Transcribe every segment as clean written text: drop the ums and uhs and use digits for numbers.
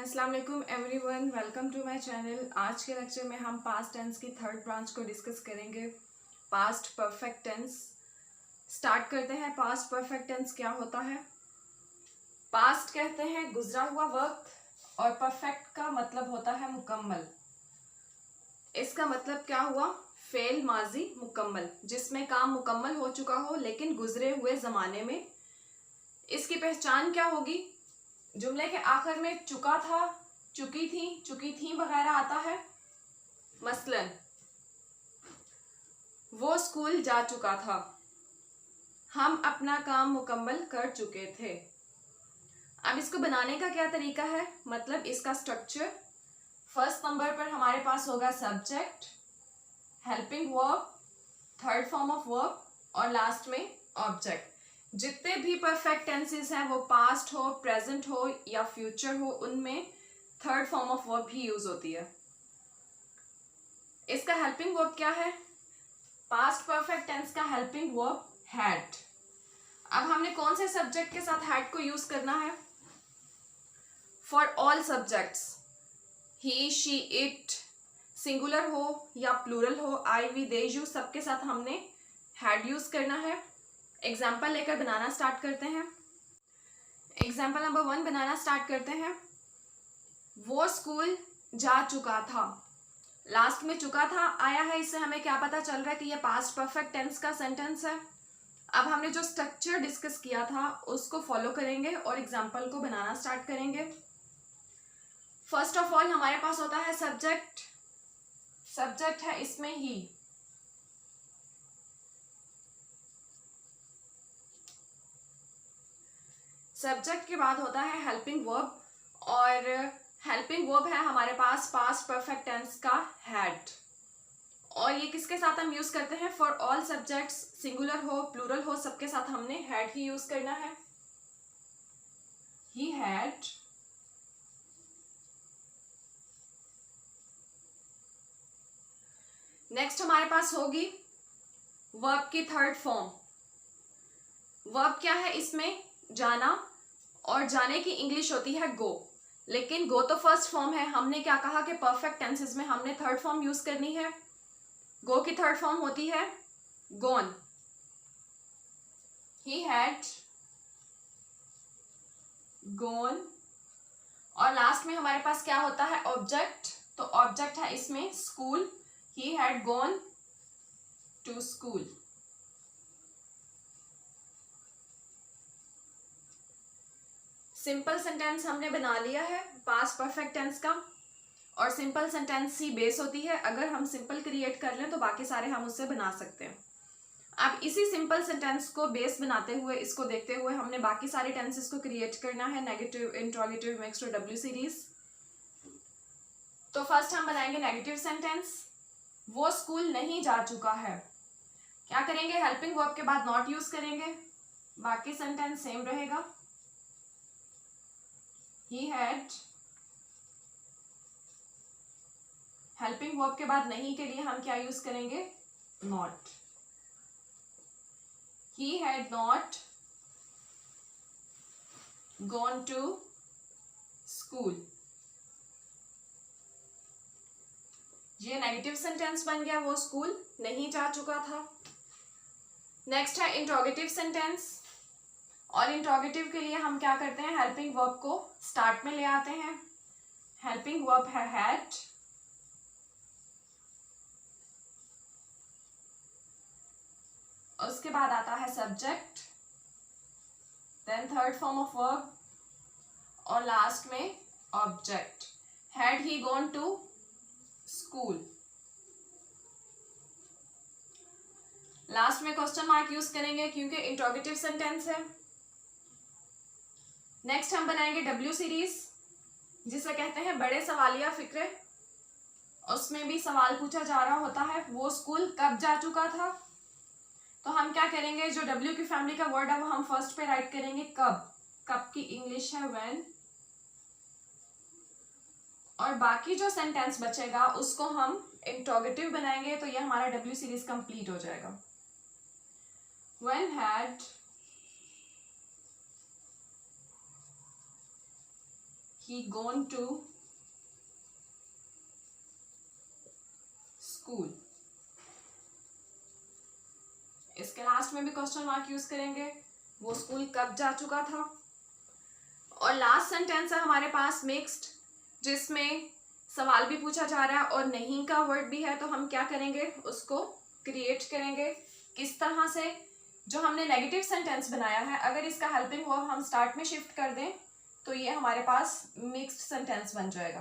अस्सलाम वालेकुम everyone, welcome to my channel. आज के लेक्चर में हम पास्ट टेंस की थर्ड ब्रांच को डिस्कस करेंगे, पास्ट परफेक्ट टेंस। स्टार्ट करते हैं। पास्ट परफेक्ट टेंस क्या होता है? पास्ट कहते हैं गुजरा हुआ वक्त और परफेक्ट का मतलब होता है मुकम्मल। इसका मतलब क्या हुआ? फेल माजी मुकम्मल, जिसमें काम मुकम्मल हो चुका हो लेकिन गुजरे हुए ज़माने में। इसकी पहचान क्या होगी? जुमले के आखिर में चुका था, चुकी थी वगैरह आता है। मसलन वो स्कूल जा चुका था, हम अपना काम मुकम्मल कर चुके थे। अब इसको बनाने का क्या तरीका है? मतलब इसका स्ट्रक्चर, फर्स्ट नंबर पर हमारे पास होगा subject, helping verb, third form of verb और लास्ट में ऑब्जेक्ट। जितने भी परफेक्ट टेंसेस हैं वो पास्ट हो, प्रेजेंट हो या फ्यूचर हो, उनमें third form of verb he use होती है। इसका हेल्पिंग वर्ब क्या है? पास्ट परफेक्ट टेंस का हेल्पिंग वर्ब हैड। अब हमने कौन से सब्जेक्ट के साथ हैड को यूज करना है? For all subjects, he, she, it, singular हो या प्लूरल हो, आई, वी, दे, यू, सबके साथ हमने हैड यूज करना है। एग्जाम्पल लेकर बनाना स्टार्ट करते हैं। एग्जाम्पल नंबर 1 बनाना स्टार्ट करते हैं। वो स्कूल जा चुका था, लास्ट में चुका था आया है, इससे हमें क्या पता चल रहा है कि ये पास्ट परफेक्ट टेंस का सेंटेंस है। अब हमने जो स्ट्रक्चर डिस्कस किया था उसको फॉलो करेंगे और एग्जाम्पल को बनाना स्टार्ट करेंगे। फर्स्ट ऑफ ऑल हमारे पास होता है सब्जेक्ट। सब्जेक्ट है इसमें ही, सब्जेक्ट के बाद होता है हेल्पिंग वर्ब और हेल्पिंग वर्ब है हमारे पास पास्ट परफेक्ट टेंस का हैड। और ये किसके साथ हम यूज करते हैं? फॉर ऑल सब्जेक्ट्स, सिंगुलर हो प्लूरल हो सबके साथ हमने हैड ही यूज करना है। ही हैड नेक्स्ट हमारे पास होगी वर्ब की थर्ड फॉर्म। वर्ब क्या है इसमें? जाना, और जाने की इंग्लिश होती है गो, लेकिन गो तो फर्स्ट फॉर्म है। हमने क्या कहा कि परफेक्ट टेंसेस में हमने थर्ड फॉर्म यूज करनी है। गो की थर्ड फॉर्म होती है गॉन। He had gone. और लास्ट में हमारे पास क्या होता है? ऑब्जेक्ट। तो ऑब्जेक्ट है इसमें school. He had gone to school. Simple sentence हमने बना लिया है पास्ट परफेक्ट टेंस का, और सिंपल सेंटेंस ही बेस होती है। अगर हम सिंपल क्रिएट कर लें तो बाकी सारे हम उससे बना सकते हैं। अब इसी सिंपल सेंटेंस को बेस बनाते हुए, इसको देखते हुए हमने बाकी सारे टेंसेस को क्रिएट करना है, नेगेटिव, इंट्रोगेटिव, मिक्स्ड और डब्ल्यू सीरीज। तो फर्स्ट हम बनाएंगे नेगेटिव सेंटेंस। वो स्कूल नहीं जा चुका है। क्या करेंगे? हेल्पिंग वर्ब के बाद नॉट यूज करेंगे, बाकी सेंटेंस सेम रहेगा। ही हैड, हेल्पिंग वर्ब के बाद नहीं के लिए हम क्या यूज करेंगे? Not. He had not gone to school. ये नेगेटिव सेंटेंस बन गया, वो स्कूल नहीं जा चुका था। नेक्स्ट है इंट्रोगेटिव सेंटेंस, और इंट्रोगेटिव के लिए हम क्या करते हैं? हेल्पिंग वर्ब को स्टार्ट में ले आते हैं। हेल्पिंग वर्ब है हैड, उसके बाद आता है subject, then third form of verb और लास्ट में object. Had he gone to school. Last में क्वेश्चन मार्क यूज करेंगे क्योंकि इंट्रोगेटिव सेंटेंस है। नेक्स्ट हम बनाएंगे डब्ल्यू सीरीज, जिसे कहते हैं बड़े सवालिया फिक्रे। उसमें भी सवाल पूछा जा रहा होता है, वो स्कूल कब जा चुका था। तो हम क्या करेंगे? जो डब्ल्यू की फैमिली का वर्ड है वो हम फर्स्ट पे राइट करेंगे कब। कब की इंग्लिश है व्हेन। और बाकी जो सेंटेंस बचेगा उसको हम इंट्रोगेटिव बनाएंगे, तो ये हमारा डब्ल्यू सीरीज कंप्लीट हो जाएगा। When had he gone to school. इसके लास्ट में भी क्वेश्चन मार्क यूज करेंगे, वो स्कूल कब जा चुका था। और लास्ट सेंटेंस है हमारे पास मिक्स्ड, जिसमें सवाल भी पूछा जा रहा है और नहीं का वर्ड भी है, तो हम क्या करेंगे, उसको क्रिएट करेंगे। किस तरह से, जो हमने नेगेटिव सेंटेंस बनाया है, अगर इसका हेल्पिंग वर्ब हम स्टार्ट में शिफ्ट कर दें तो ये हमारे पास मिक्स्ड सेंटेंस बन जाएगा।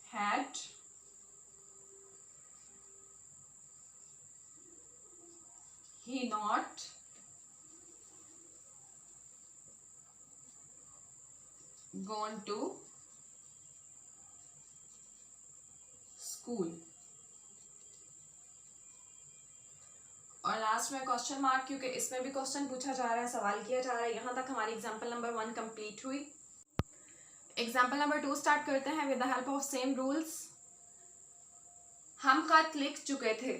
Had he not gone to school। और लास्ट में क्वेश्चन मार्क, क्योंकि इसमें भी क्वेश्चन पूछा जा रहा है, सवाल किया जा रहा है। यहां तक हमारी एग्जांपल नंबर 1 कंप्लीट हुई। एग्जांपल नंबर 2 स्टार्ट करते हैं। With the help of same rules, हम खत लिख चुके थे।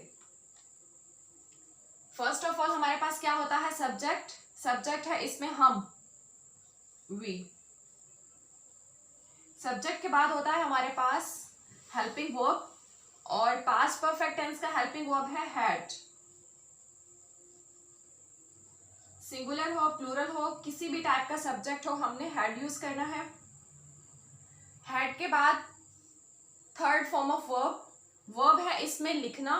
फर्स्ट ऑफ ऑल हमारे पास क्या होता है, सब्जेक्ट। सब्जेक्ट है इसमें हम, वी। सब्जेक्ट के बाद होता है हमारे पास हेल्पिंग वर्ब, और पास्ट परफेक्ट टेंस का हेल्पिंग वर्ब है हैड। सिंगुलर हो, प्लूरल हो, किसी भी टाइप का सब्जेक्ट हो, हमने हैड यूज करना है। हैड के बाद third form of verb, verb है इसमें लिखना,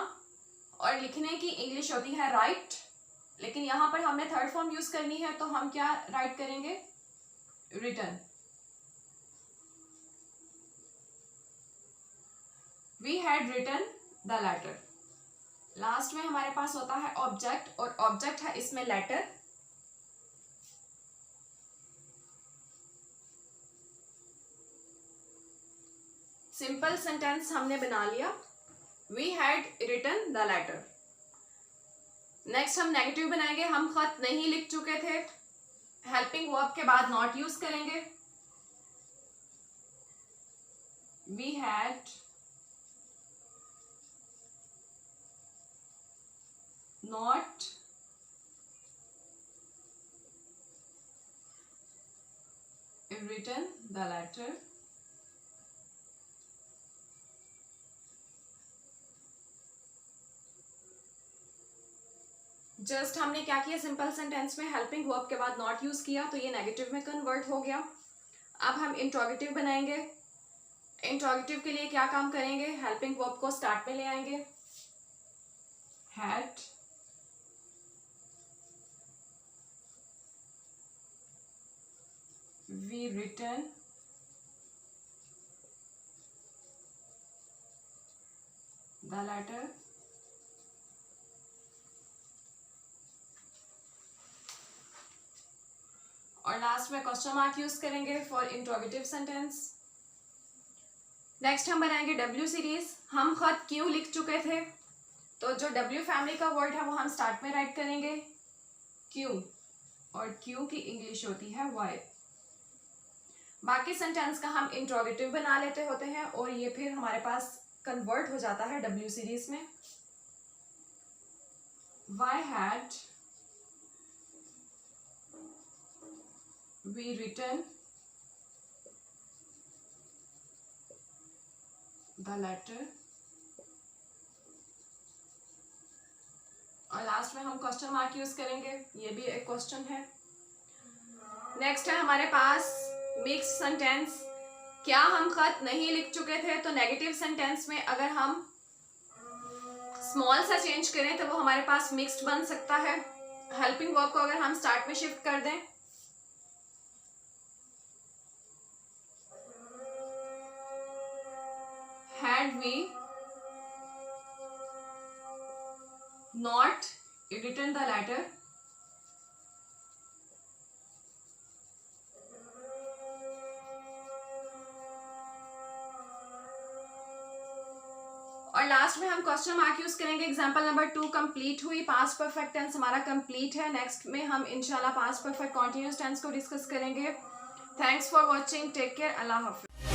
और लिखने की इंग्लिश होती है राइट, लेकिन यहां पर हमने थर्ड फॉर्म यूज करनी है, तो हम क्या राइट करेंगे, written. We had written the letter. Last में हमारे पास होता है ऑब्जेक्ट, और ऑब्जेक्ट है इसमें लेटर। सिंपल सेंटेंस हमने बना लिया, we had written the letter. Next हम नेगेटिव बनाएंगे, हम खत नहीं लिख चुके थे। हेल्पिंग वर्ब के बाद नॉट यूज करेंगे, we had not written the letter. Just हमने क्या किया, सिंपल सेंटेंस में हेल्पिंग वर्ब के बाद नॉट यूज किया, तो ये नेगेटिव में कन्वर्ट हो गया। अब हम इंट्रोगेटिव बनाएंगे। इंट्रोगेटिव के लिए क्या काम करेंगे, हेल्पिंग वर्ब को स्टार्ट में ले आएंगे, had we written the letter. और लास्ट में क्वेश्चन मार्क यूज करेंगे फॉर इंट्रोगेटिव सेंटेंस। नेक्स्ट हम बनाएंगे डब्ल्यू सीरीज। हम खत क्यों लिख चुके थे, तो जो डब्ल्यू फैमिली का वर्ड है वो हम स्टार्ट में राइट करेंगे क्यों, और क्यों की इंग्लिश होती है वाई। बाकी सेंटेंस का हम इंट्रोगेटिव बना लेते होते हैं, और ये फिर हमारे पास कन्वर्ट हो जाता है डब्ल्यू सीरीज में। Why had we written the letter। और लास्ट में हम क्वेश्चन मार्क यूज करेंगे, ये भी एक क्वेश्चन है। नेक्स्ट है हमारे पास मिक्स सेंटेंस। क्या हम खत नहीं लिख चुके थे, तो नेगेटिव सेंटेंस में अगर हम स्मॉल सा चेंज करें तो वो हमारे पास मिक्स्ड बन सकता है। हेल्पिंग वर्ब को अगर हम स्टार्ट में शिफ्ट कर दें, had we not written the letter, और लास्ट में हम क्वेश्चन मार्क यूज करेंगे। एग्जांपल नंबर 2 कंप्लीट हुई, पास्ट परफेक्ट टेंस हमारा कंप्लीट है। नेक्स्ट में हम इंशाल्लाह पास्ट परफेक्ट कॉन्टिन्यूअस टेंस को डिस्कस करेंगे। Thanks for watching, take care, अल्लाह हाफिज।